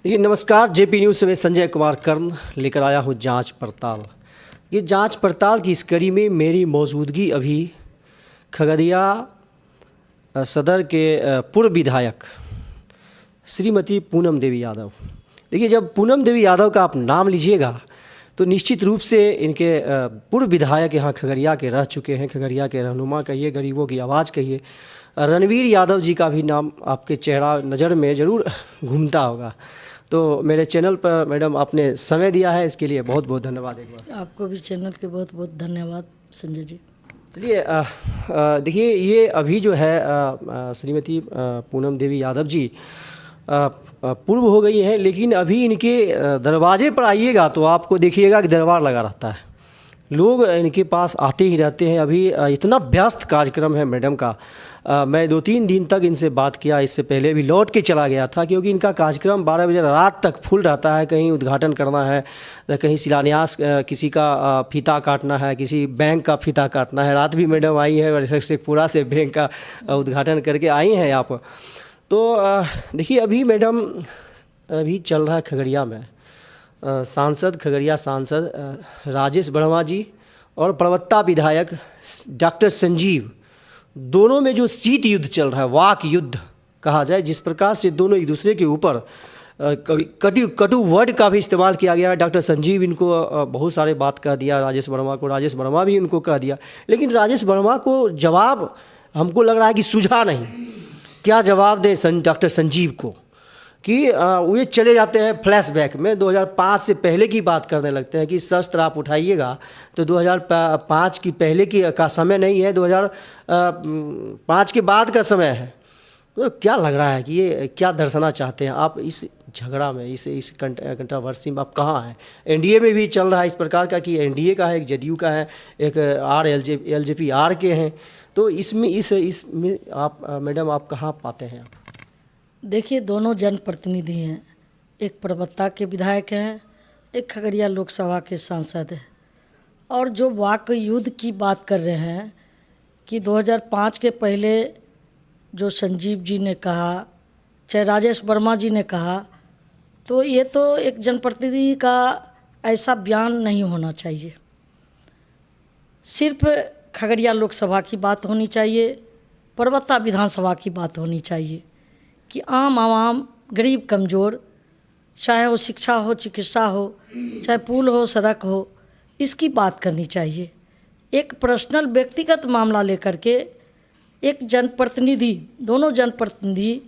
देखिए नमस्कार, JP news से मैं संजय कुमार कर्ण लेकर आया हूँ जांच पड़ताल। ये जांच पड़ताल की इस कड़ी में मेरी मौजूदगी अभी खगड़िया सदर के पूर्व विधायक श्रीमती पूनम देवी यादव। देखिए जब पूनम देवी यादव का आप नाम लीजिएगा तो निश्चित रूप से इनके पूर्व विधायक यहाँ खगड़िया के रह चुके हैं, खगड़िया के रहनुमा कहिए, गरीबों की आवाज़ कहिए, रणवीर यादव जी का भी नाम आपके चेहरा नज़र में ज़रूर घूमता होगा। तो मेरे चैनल पर मैडम आपने समय दिया है, इसके लिए बहुत बहुत धन्यवाद। एक बार आपको भी चैनल के बहुत बहुत धन्यवाद संजय जी। चलिए देखिए ये अभी जो है श्रीमती पूनम देवी यादव जी पूर्व हो गई हैं, लेकिन अभी इनके दरवाजे पर आइएगा तो आपको देखिएगा कि दरबार लगा रहता है, लोग इनके पास आते ही रहते हैं। अभी इतना व्यस्त कार्यक्रम है मैडम का। मैं 2-3 दिन तक इनसे बात किया, इससे पहले भी लौट के चला गया था क्योंकि इनका कार्यक्रम 12 बजे रात तक फुल रहता है। कहीं उद्घाटन करना है, कहीं शिलान्यास, किसी का फीता काटना है, किसी बैंक का फीता काटना है। रात भी मैडम आई है शेखपुरा से, बैंक का उद्घाटन करके आई हैं आप। तो देखिए अभी मैडम अभी चल रहा है खगड़िया में सांसद, खगड़िया सांसद राजेश वर्मा जी और परबत्ता विधायक डॉक्टर संजीव, दोनों में जो सीट युद्ध चल रहा है, वाक युद्ध कहा जाए, जिस प्रकार से दोनों एक दूसरे के ऊपर कटु वर्ड का भी इस्तेमाल किया गया है। डॉक्टर संजीव इनको बहुत सारे बात कह दिया राजेश वर्मा को, राजेश वर्मा भी इनको कह दिया, लेकिन राजेश वर्मा को जवाब हमको लग रहा है कि सूझा नहीं। क्या जवाब दें डॉक्टर संजीव को कि वे चले जाते हैं फ्लैशबैक में, 2005 से पहले की बात करने लगते हैं कि शस्त्र आप उठाइएगा तो 2005 की पहले की का समय नहीं है, 2005 के बाद का समय है। तो क्या लग रहा है कि ये क्या दर्शाना चाहते हैं आप इस झगड़ा में, इस कंट्रोवर्सी में आप कहाँ हैं? एनडीए में भी चल रहा है इस प्रकार का कि एनडीए का है, एक जदयू का है, एक एलजेपी आर के हैं। तो इसमें आप मैडम आप कहाँ पाते हैं आप? देखिए दोनों जनप्रतिनिधि हैं, एक परबत्ता के विधायक हैं, एक खगड़िया लोकसभा के सांसद हैं। और जो वाक युद्ध की बात कर रहे हैं कि 2005 के पहले जो संजीव जी ने कहा, चाहे राजेश वर्मा जी ने कहा, तो ये तो एक जनप्रतिनिधि का ऐसा बयान नहीं होना चाहिए। सिर्फ खगड़िया लोकसभा की बात होनी चाहिए, परबत्ता विधानसभा की बात होनी चाहिए कि आम आवाम, गरीब कमज़ोर, चाहे वो शिक्षा हो, चिकित्सा हो, चाहे पुल हो, सड़क हो, इसकी बात करनी चाहिए। एक पर्सनल व्यक्तिगत मामला लेकर के एक जनप्रतिनिधि, दोनों जनप्रतिनिधि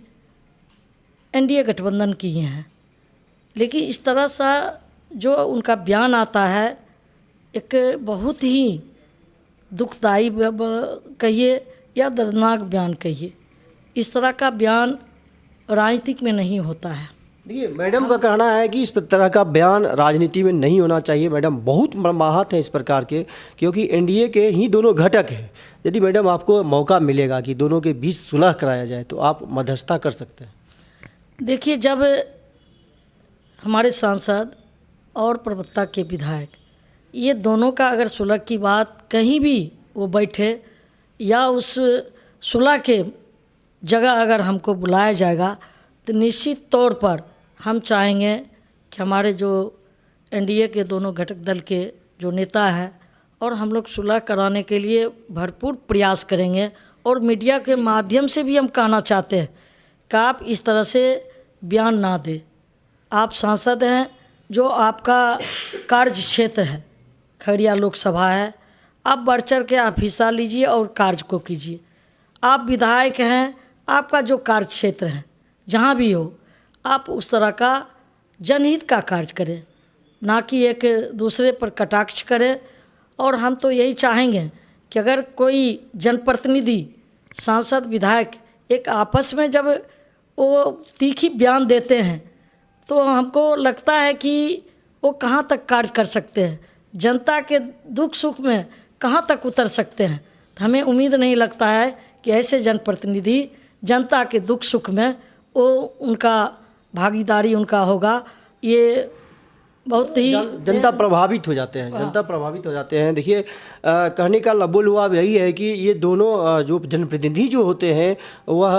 एनडीए गठबंधन किए हैं, लेकिन इस तरह सा जो उनका बयान आता है, एक बहुत ही दुखदाई कहिए या दर्दनाक बयान कहिए, इस तरह का बयान राजनीतिक में नहीं होता है। देखिए मैडम का कहना है कि इस तरह का बयान राजनीति में नहीं होना चाहिए। मैडम बहुत मर्माहत हैं इस प्रकार के, क्योंकि एनडीए के ही दोनों घटक हैं। यदि मैडम आपको मौका मिलेगा कि दोनों के बीच सुलह कराया जाए तो आप मध्यस्थता कर सकते हैं। देखिए जब हमारे सांसद और परबत्ता के विधायक, ये दोनों का अगर सुलह की बात कहीं भी वो बैठे या उस सुलह के जगह अगर हमको बुलाया जाएगा तो निश्चित तौर पर हम चाहेंगे कि हमारे जो एनडीए के दोनों घटक दल के जो नेता हैं और हम लोग सुलह कराने के लिए भरपूर प्रयास करेंगे। और मीडिया के माध्यम से भी हम कहना चाहते हैं कि आप इस तरह से बयान ना दें। आप सांसद हैं, जो आपका कार्य क्षेत्र है, खगड़िया लोकसभा है, आप बढ़ चढ़ के आप हिस्सा लीजिए और कार्य को कीजिए। आप विधायक हैं, आपका जो कार्य क्षेत्र है जहाँ भी हो, आप उस तरह का जनहित का कार्य करें, ना कि एक दूसरे पर कटाक्ष करें। और हम तो यही चाहेंगे कि अगर कोई जनप्रतिनिधि, सांसद, विधायक एक आपस में जब वो तीखी बयान देते हैं तो हमको लगता है कि वो कहाँ तक कार्य कर सकते हैं, जनता के दुख सुख में कहाँ तक उतर सकते हैं। तो हमें उम्मीद नहीं लगता है कि ऐसे जनप्रतिनिधि जनता के दुख सुख में वो उनका भागीदारी उनका होगा। ये बहुत ही जनता प्रभावित हो जाते हैं, जनता प्रभावित हो जाते हैं। देखिए कहने का लबुल हुआ यही है कि ये दोनों जो जनप्रतिनिधि जो होते हैं वह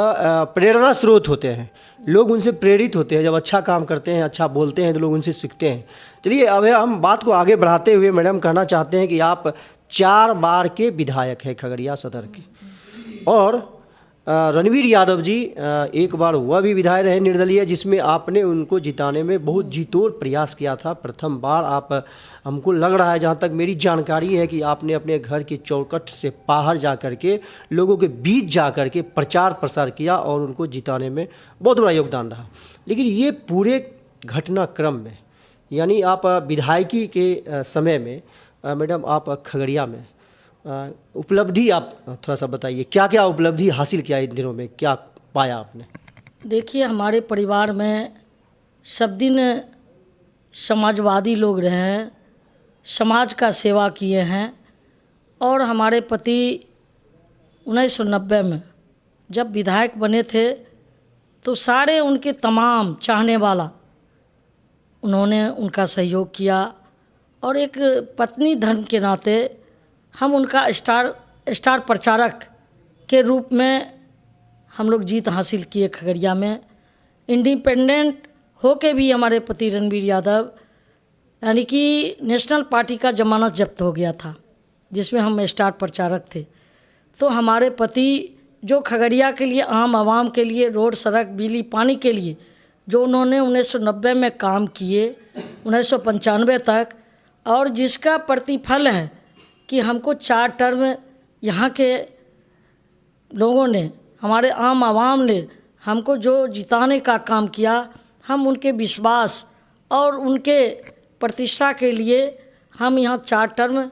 प्रेरणा स्रोत होते हैं। लोग उनसे प्रेरित होते हैं, जब अच्छा काम करते हैं, अच्छा बोलते हैं तो लोग उनसे सीखते हैं। चलिए अब हम बात को आगे बढ़ाते हुए मैडम कहना चाहते हैं कि आप 4 बार के विधायक हैं खगड़िया सदर के, और रणवीर यादव जी एक बार वह भी विधायक रहे निर्दलीय, जिसमें आपने उनको जिताने में बहुत जीतोड़ प्रयास किया था। प्रथम बार आप, हमको लग रहा है, जहाँ तक मेरी जानकारी है, कि आपने अपने घर के चौखट से बाहर जा कर के लोगों के बीच जा कर के प्रचार प्रसार किया और उनको जिताने में बहुत बड़ा योगदान रहा। लेकिन ये पूरे घटनाक्रम में, यानी आप विधायकी के समय में मैडम आप खगड़िया में उपलब्धि आप थोड़ा सा बताइए, क्या क्या उपलब्धि हासिल किया इन दिनों में, क्या पाया आपने? देखिए हमारे परिवार में सब दिन समाजवादी लोग रहे हैं, समाज का सेवा किए हैं। और हमारे पति 1990 में जब विधायक बने थे तो सारे उनके तमाम चाहने वाला उन्होंने उनका सहयोग किया, और एक पत्नी धर्म के नाते हम उनका स्टार प्रचारक के रूप में हम लोग जीत हासिल किए खगड़िया में। इंडिपेंडेंट होके भी हमारे पति रणवीर यादव, यानी कि नेशनल पार्टी का जमानत जब्त हो गया था, जिसमें हम स्टार प्रचारक थे। तो हमारे पति जो खगड़िया के लिए, आम आवाम के लिए, रोड सड़क बिजली पानी के लिए जो उन्होंने 1990 में काम किए 1995 तक, और जिसका प्रतिफल है कि हमको 4 टर्म यहाँ के लोगों ने, हमारे आम आवाम ने हमको जो जिताने का काम किया, हम उनके विश्वास और उनके प्रतिष्ठा के लिए हम यहाँ 4 टर्म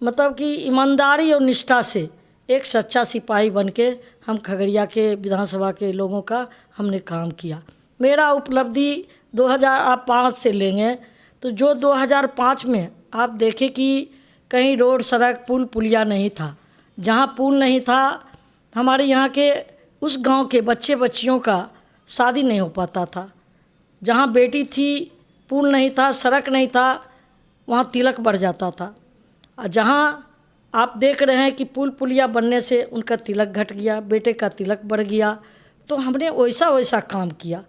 मतलब कि ईमानदारी और निष्ठा से एक सच्चा सिपाही बन के हम खगड़िया के विधानसभा के लोगों का हमने काम किया। मेरा उपलब्धि 2005 से लेंगे तो जो 2005 में आप देखें कि कहीं रोड सड़क पुल पुलिया नहीं था, जहाँ पुल नहीं था हमारे यहाँ के उस गांव के बच्चे बच्चियों का शादी नहीं हो पाता था। जहाँ बेटी थी पुल नहीं था, सड़क नहीं था, वहाँ तिलक बढ़ जाता था। और जहाँ आप देख रहे हैं कि पुल पुलिया बनने से उनका तिलक घट गया, बेटे का तिलक बढ़ गया। तो हमने वैसा वैसा काम किया।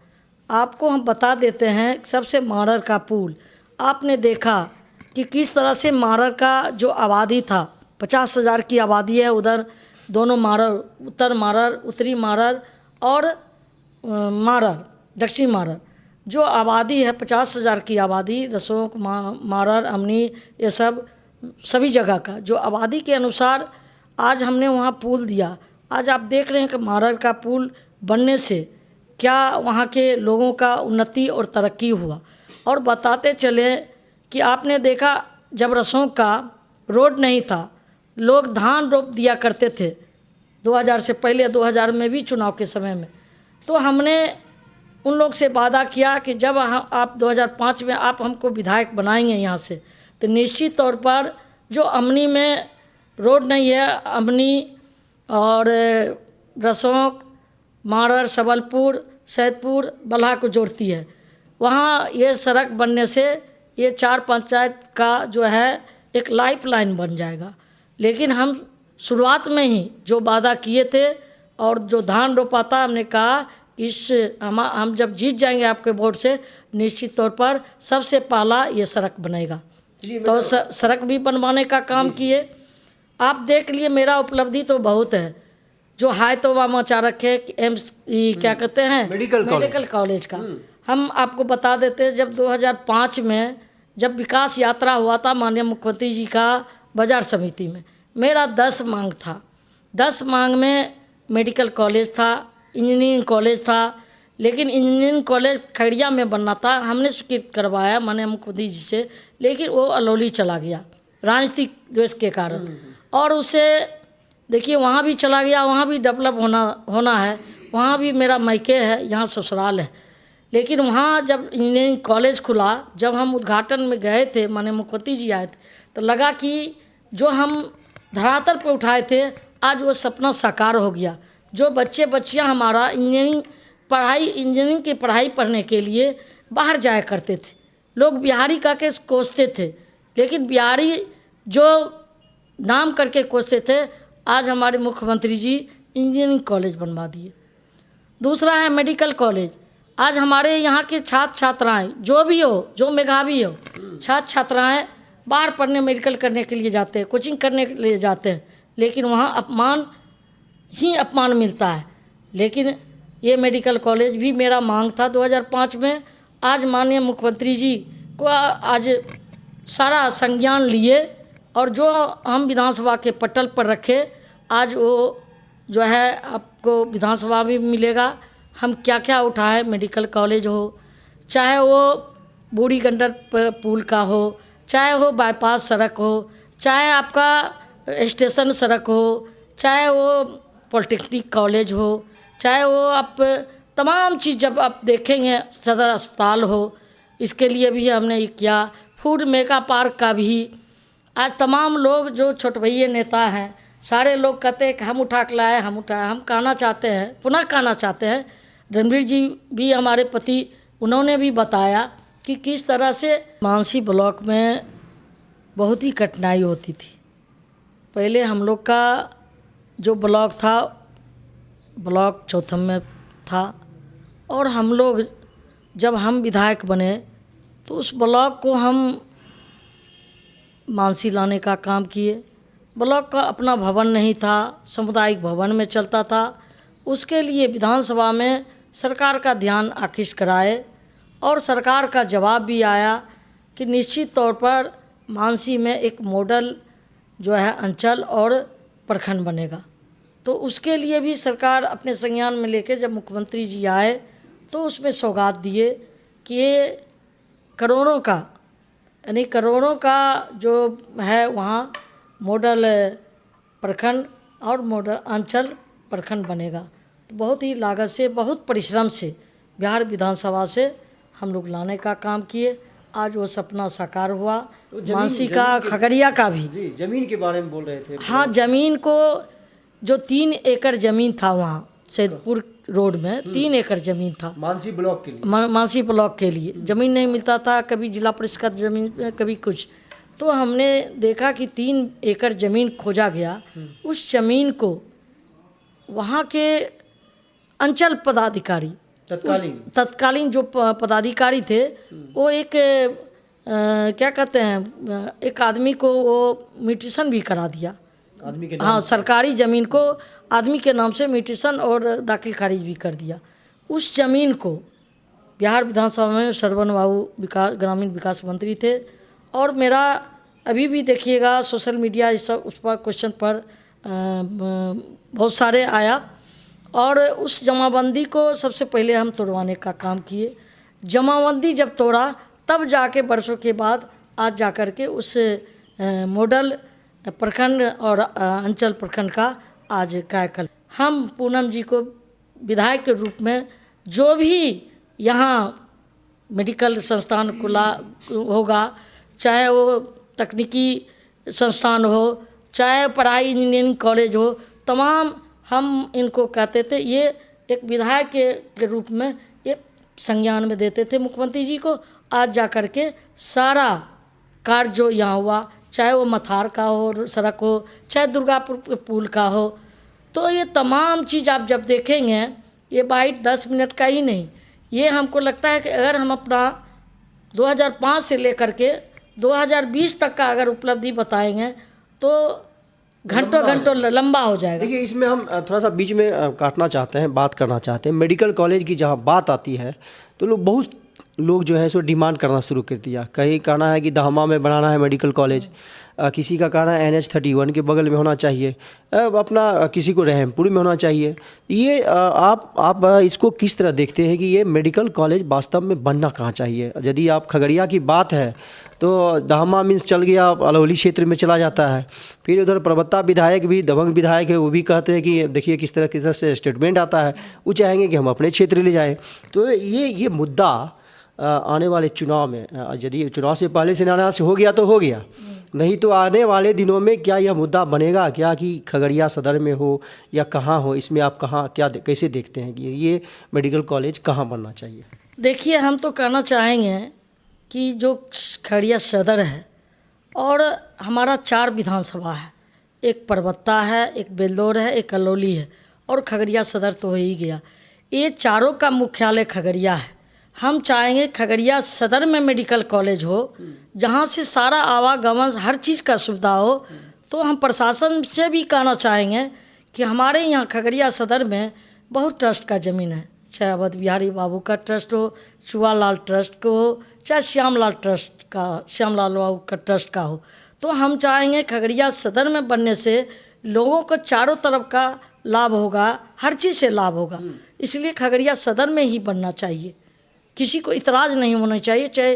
आपको हम बता देते हैं, सबसे मारर का पुल आपने देखा कि किस तरह से मारर का जो आबादी था, 50,000 की आबादी है उधर, दोनों मारर, उत्तर मारर, उत्तरी मारर और मारर, दक्षिण मारर, जो आबादी है 50,000 की आबादी, रसोक मारर, अमनी, ये सब सभी जगह का जो आबादी के अनुसार आज हमने वहाँ पुल दिया। आज आप देख रहे हैं कि मारर का पुल बनने से क्या वहाँ के लोगों का उन्नति और तरक्की हुआ। और बताते चले कि आपने देखा जब रसों का रोड नहीं था, लोग धान रोप दिया करते थे 2000 से पहले, 2000 में भी चुनाव के समय में। तो हमने उन लोग से वादा किया कि जब आप 2005 में आप हमको विधायक बनाएंगे यहाँ से, तो निश्चित तौर पर जो अमनी में रोड नहीं है, अमनी और रसोक, मारर, सबलपुर, सैदपुर, बल्हा को जोड़ती है, वहाँ ये सड़क बनने से ये 4 पंचायत का जो है एक लाइफ लाइन बन जाएगा। लेकिन हम शुरुआत में ही जो वादा किए थे और जो धान रोपाता, हमने कहा कि हम जब जीत जाएंगे आपके वोट से, निश्चित तौर पर सबसे पहला ये सड़क बनेगा। तो सड़क भी बनवाने का काम किए। आप देख लिए मेरा उपलब्धि तो बहुत है। जो हाय तोबा मचा रखे एम्स, क्या कहते हैं, मेडिकल कॉलेज का हम आपको बता देते हैं। जब 2005 में जब विकास यात्रा हुआ था माननीय मुख्यमंत्री जी का बाजार समिति में, मेरा 10 मांग था। 10 मांग में मेडिकल कॉलेज था, इंजीनियरिंग कॉलेज था, लेकिन इंजीनियरिंग कॉलेज खगड़िया में बनना था। हमने स्वीकृत करवाया माननीय मुख्यमंत्री जी से, लेकिन वो अलौली चला गया राजनीतिक द्वेष के कारण। और उसे देखिए वहाँ भी चला गया, वहाँ भी डेवलप होना है, वहाँ भी मेरा मायके है, यहाँ ससुराल है। लेकिन वहाँ जब इंजीनियरिंग कॉलेज खुला, जब हम उद्घाटन में गए थे, माननीय मुख्यमंत्री जी आए थे, तो लगा कि जो हम धरातल पर उठाए थे आज वो सपना साकार हो गया। जो बच्चे बच्चियाँ हमारा इंजीनियरिंग की पढ़ाई पढ़ने के लिए बाहर जाया करते थे, लोग बिहारी का के कोसते थे, लेकिन बिहारी जो नाम करके कोसते थे, आज हमारे मुख्यमंत्री जी इंजीनियरिंग कॉलेज बनवा दिए। दूसरा है मेडिकल कॉलेज। आज हमारे यहाँ के छात्र छात्राएं जो भी हो, जो मेधावी हो, छात्र छात्राएं बाहर पढ़ने मेडिकल करने के लिए जाते हैं, कोचिंग करने के लिए जाते हैं, लेकिन वहाँ अपमान ही अपमान मिलता है। लेकिन ये मेडिकल कॉलेज भी मेरा मांग था 2005 में। आज माननीय मुख्यमंत्री जी को आज सारा संज्ञान लिए और जो हम विधानसभा के पटल पर रखे, आज वो जो है आपको विधानसभा में मिलेगा। हम क्या क्या उठाए, मेडिकल कॉलेज हो, चाहे वो बूढ़ी गंडक पुल का हो, चाहे वो बाईपास सड़क हो, चाहे आपका स्टेशन सड़क हो, चाहे वो पॉलिटेक्निक कॉलेज हो, चाहे वो आप तमाम चीज़ जब आप देखेंगे, सदर अस्पताल हो, इसके लिए भी हमने ये किया। फूड मेगा पार्क का भी आज तमाम लोग जो छोटे भैया नेता हैं, सारे लोग कहते हैं कि हम उठा के लाए, हम उठाए। हम कहना चाहते हैं, पुनः कहना चाहते हैं, रणवीर जी भी हमारे पति, उन्होंने भी बताया कि किस तरह से मानसी ब्लॉक में बहुत ही कठिनाई होती थी। पहले हम लोग का जो ब्लॉक था, ब्लॉक चौथम में था, और हम लोग जब हम विधायक बने तो उस ब्लॉक को हम मानसी लाने का काम किए। ब्लॉक का अपना भवन नहीं था, सामुदायिक भवन में चलता था। उसके लिए विधानसभा में सरकार का ध्यान आकृष्ट कराए और सरकार का जवाब भी आया कि निश्चित तौर पर मानसी में एक मॉडल जो है अंचल और प्रखंड बनेगा। तो उसके लिए भी सरकार अपने संज्ञान में लेके जब मुख्यमंत्री जी आए तो उसमें सौगात दिए कि ये करोड़ों का, यानी करोड़ों का जो है वहाँ मॉडल प्रखंड और मॉडल अंचल प्रखंड बनेगा। तो बहुत ही लागत से, बहुत परिश्रम से बिहार विधानसभा से हम लोग लाने का काम किए। आज वो सपना साकार हुआ। तो मानसी का, खगड़िया का भी। जी, जमीन के बारे में बोल रहे थे। हाँ, जमीन को जो 3 एकड़ जमीन था वहाँ सैदपुर रोड में, 3 एकड़ जमीन था मानसी ब्लॉक के लिए। मानसी ब्लॉक के लिए। ज़मीन नहीं मिलता था, कभी जिला परिषद ज़मीन, कभी कुछ। तो हमने देखा कि 3 एकड़ ज़मीन खोजा गया। उस ज़मीन को वहाँ के अंचल पदाधिकारी, तत्कालीन जो पदाधिकारी थे, वो एक क्या कहते हैं, एक आदमी को वो म्यूटेशन भी करा दिया आदमी के हाँ, सरकारी ज़मीन को आदमी के नाम से म्यूटेशन और दाखिल खारिज भी कर दिया। उस ज़मीन को बिहार विधानसभा में श्रवण बाबू ग्रामीण विकास मंत्री थे, और मेरा अभी भी देखिएगा सोशल मीडिया इस सब उस पर क्वेश्चन पर बहुत सारे आया, और उस जमाबंदी को सबसे पहले हम तोड़वाने का काम किए। जमाबंदी जब तोड़ा तब जाके वर्षों के बाद आज जाकर के उस मॉडल प्रखंड और अंचल प्रखंड का आज कायाकल्प। हम पूनम जी को विधायक के रूप में जो भी यहाँ मेडिकल संस्थान खुला होगा, चाहे वो तकनीकी संस्थान हो, चाहे पढ़ाई इंजीनियरिंग कॉलेज हो, तमाम हम इनको कहते थे, ये एक विधायक के रूप में ये संज्ञान में देते थे मुख्यमंत्री जी को। आज जा कर के सारा कार्य जो यहाँ हुआ, चाहे वो मथार का हो सड़क हो, चाहे दुर्गापुर पुल का हो, तो ये तमाम चीज़ आप जब देखेंगे, ये बाइट 10 मिनट का ही नहीं, ये हमको लगता है कि अगर हम अपना 2005 से लेकर के 2020 तक का अगर उपलब्धि बताएंगे तो घंटों लंबा हो जाएगा। देखिए, इसमें हम थोड़ा सा बीच में काटना चाहते हैं, बात करना चाहते हैं। मेडिकल कॉलेज की जहाँ बात आती है तो बहुत लोग जो है सो डिमांड करना शुरू कर दिया। कहीं कहना है कि दहमा में बनाना है मेडिकल कॉलेज, किसी का कहना है NH-31 के बगल में होना चाहिए, अपना किसी को रहमपुर में होना चाहिए। ये आप इसको किस तरह देखते हैं कि ये मेडिकल कॉलेज वास्तव में बनना कहाँ चाहिए? यदि आप खगड़िया की बात है तो दहमा मीन्स चल गया, अलौली क्षेत्र में चला जाता है। फिर उधर प्रवक्ता विधायक भी, दबंग विधायक है, वो भी कहते हैं कि देखिए किस तरह से स्टेटमेंट आता है, वो चाहेंगे कि हम अपने क्षेत्र ले जाएँ। तो ये मुद्दा आने वाले चुनाव में, यदि चुनाव से पहले से नाराज हो गया तो हो गया, नहीं तो आने वाले दिनों में क्या यह मुद्दा बनेगा क्या कि खगड़िया सदर में हो या कहाँ हो? इसमें आप कैसे देखते हैं कि ये मेडिकल कॉलेज कहाँ बनना चाहिए? देखिए, हम तो कहना चाहेंगे कि जो खगड़िया सदर है और हमारा 4 विधानसभा है, एक परबत्ता है, एक बेलदौर है, एक अलौली है और खगड़िया सदर तो हो ही गया। ये चारों का मुख्यालय खगड़िया है। हम चाहेंगे खगड़िया सदर में मेडिकल कॉलेज हो, जहाँ से सारा आवागमन हर चीज़ का सुविधा हो। तो हम प्रशासन से भी कहना चाहेंगे कि हमारे यहाँ खगड़िया सदर में बहुत ट्रस्ट का ज़मीन है, चाहे अवध बिहारी बाबू का ट्रस्ट हो, चुआलाल ट्रस्ट को हो, चाहे श्यामलाल बाबू का ट्रस्ट का हो। तो हम चाहेंगे खगड़िया सदर में बनने से लोगों को चारों तरफ का लाभ होगा, हर चीज़ से लाभ होगा। इसलिए खगड़िया सदर में ही बनना चाहिए, किसी को इतराज़ नहीं होना चाहिए, चाहे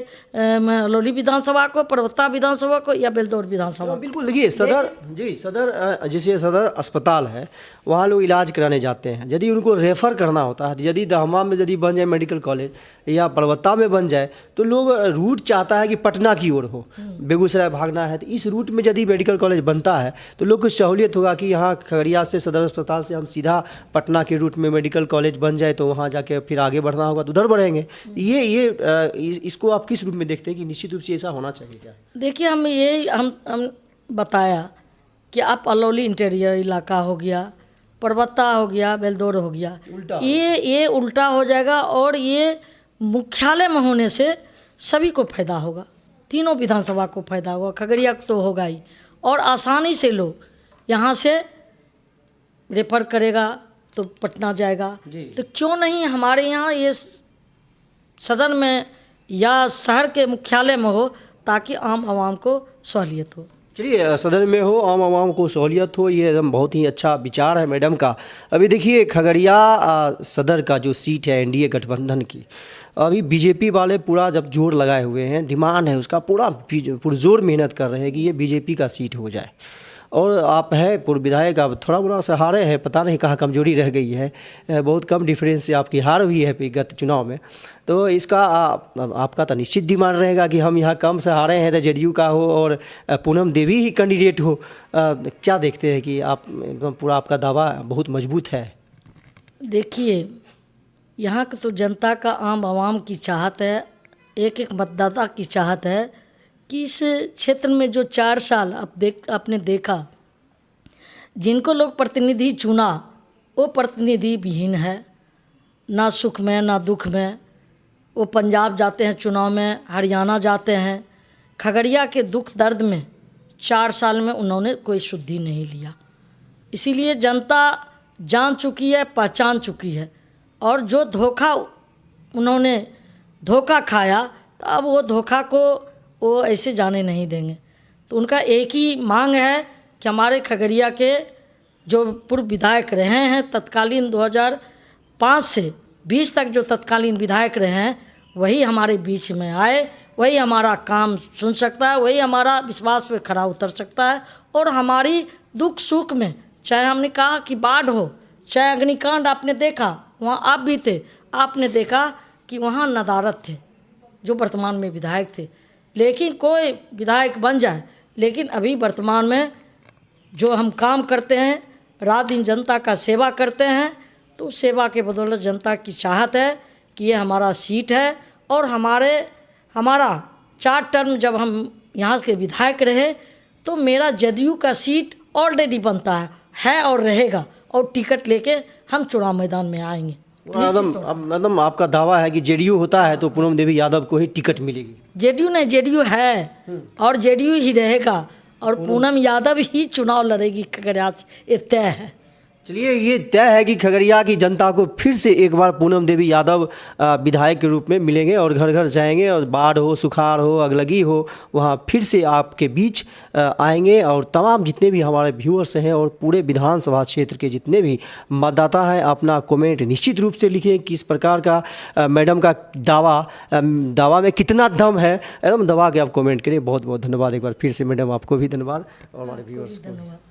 अलौली विधानसभा को, परबत्ता विधानसभा को या बेलदौर विधानसभा को। बिल्कुल, देखिए सदर जैसे सदर अस्पताल है, वहाँ लोग इलाज कराने जाते हैं। यदि उनको रेफ़र करना होता है, यदि दहमा में यदि बन जाए मेडिकल कॉलेज या परबत्ता में बन जाए, तो लोग रूट चाहता है कि पटना की ओर हो, बेगूसराय भागना है। तो इस रूट में यदि मेडिकल कॉलेज बनता है तो लोग को सहूलियत होगा कि यहाँ खगड़िया से सदर अस्पताल से हम सीधा पटना के रूट में मेडिकल कॉलेज बन जाए, तो वहाँ जाके फिर आगे बढ़ना होगा तो उधर बढ़ेंगे। इसको आप किस रूप में देखते हैं कि निश्चित रूप से ऐसा होना चाहिए क्या? देखिए, हम बताया कि आप अलौली इंटीरियर इलाका हो गया, परबत्ता हो गया, बेलदौर हो गया, ये उल्टा हो जाएगा और ये मुख्यालय में होने से सभी को फायदा होगा, तीनों विधानसभा को फायदा होगा, खगड़िया को तो होगा ही। और आसानी से लोग यहाँ से रेफर करेगा तो पटना जाएगा। तो क्यों नहीं हमारे यहाँ ये सदन में या शहर के मुख्यालय में हो, ताकि आम आवाम को सहूलियत हो। चलिए, सदन में हो, आम आवाम को सहूलियत हो, ये एकदम बहुत ही अच्छा विचार है मैडम का। अभी देखिए खगड़िया सदर का जो सीट है एनडीए गठबंधन की, अभी बीजेपी वाले पूरा जब जोर लगाए हुए हैं, डिमांड है उसका, पूरा पुरजोर मेहनत कर रहे हैं कि ये बीजेपी का सीट हो जाए। और आप है पूर्व विधायक, आप थोड़ा मोड़ा से हारे हैं, पता नहीं कहाँ कमजोरी रह गई है, बहुत कम डिफरेंस से आपकी हार हुई है विगत चुनाव में। तो इसका आपका तो निश्चित डिमांड रहेगा कि हम यहाँ कम से हारे हैं तो जेडीयू का हो और पूनम देवी ही कैंडिडेट हो। क्या देखते हैं कि आप एकदम पूरा आपका दावा बहुत मजबूत है? देखिए, यहाँ की तो जनता का, आम आवाम की चाहत है, एक एक मतदाता की चाहत है कि इस क्षेत्र में जो 4 साल आपने देखा, जिनको लोग प्रतिनिधि चुना वो प्रतिनिधि विहीन है, ना सुख में ना दुख में। वो पंजाब जाते हैं चुनाव में, हरियाणा जाते हैं, खगड़िया के दुख दर्द में 4 साल में उन्होंने कोई शुद्धि नहीं लिया। इसीलिए जनता जान चुकी है, पहचान चुकी है, और जो धोखा उन्होंने धोखा खाया, तो अब वो धोखा को वो ऐसे जाने नहीं देंगे। तो उनका एक ही मांग है कि हमारे खगड़िया के जो पूर्व विधायक रहे हैं, तत्कालीन 2005 से 20 तक जो तत्कालीन विधायक रहे हैं, वही हमारे बीच में आए, वही हमारा काम सुन सकता है, वही हमारा विश्वास पे खरा उतर सकता है। और हमारी दुख सुख में, चाहे हमने कहा कि बाढ़ हो, चाहे अग्निकांड, आपने देखा वहाँ आप भी थे, आपने देखा कि वहाँ नदारत थे जो वर्तमान में विधायक थे। लेकिन कोई विधायक बन जाए, लेकिन अभी वर्तमान में जो हम काम करते हैं, रात दिन जनता का सेवा करते हैं, तो उस सेवा के बदौलत जनता की चाहत है कि ये हमारा सीट है। और हमारा 4 टर्म जब हम यहाँ के विधायक रहे, तो मेरा जदयू का सीट ऑलरेडी बनता है और रहेगा, और टिकट लेके हम चुनाव मैदान में आएंगे। एकदम आपका दावा है कि जेडीयू होता है तो पूनम देवी यादव को ही टिकट मिलेगी? जेडीयू नहीं, जेडीयू है और जेडीयू ही रहेगा, और पूनम यादव ही चुनाव लड़ेगी खगड़िया से, ये तय है। चलिए, ये तय है कि खगड़िया की जनता को फिर से एक बार पूनम देवी यादव विधायक के रूप में मिलेंगे और घर घर जाएंगे, और बाढ़ हो, सुखाड़ हो, अगलगी हो, वहाँ फिर से आपके बीच आएंगे। और तमाम जितने भी हमारे व्यूअर्स हैं और पूरे विधानसभा क्षेत्र के जितने भी मतदाता हैं, अपना कमेंट निश्चित रूप से लिखें कि इस प्रकार का मैडम का दावा में कितना दम है, एकदम दबा के आप कमेंट करें। बहुत बहुत धन्यवाद एक बार फिर से मैडम, आपको भी धन्यवाद और हमारे व्यूअर्स को।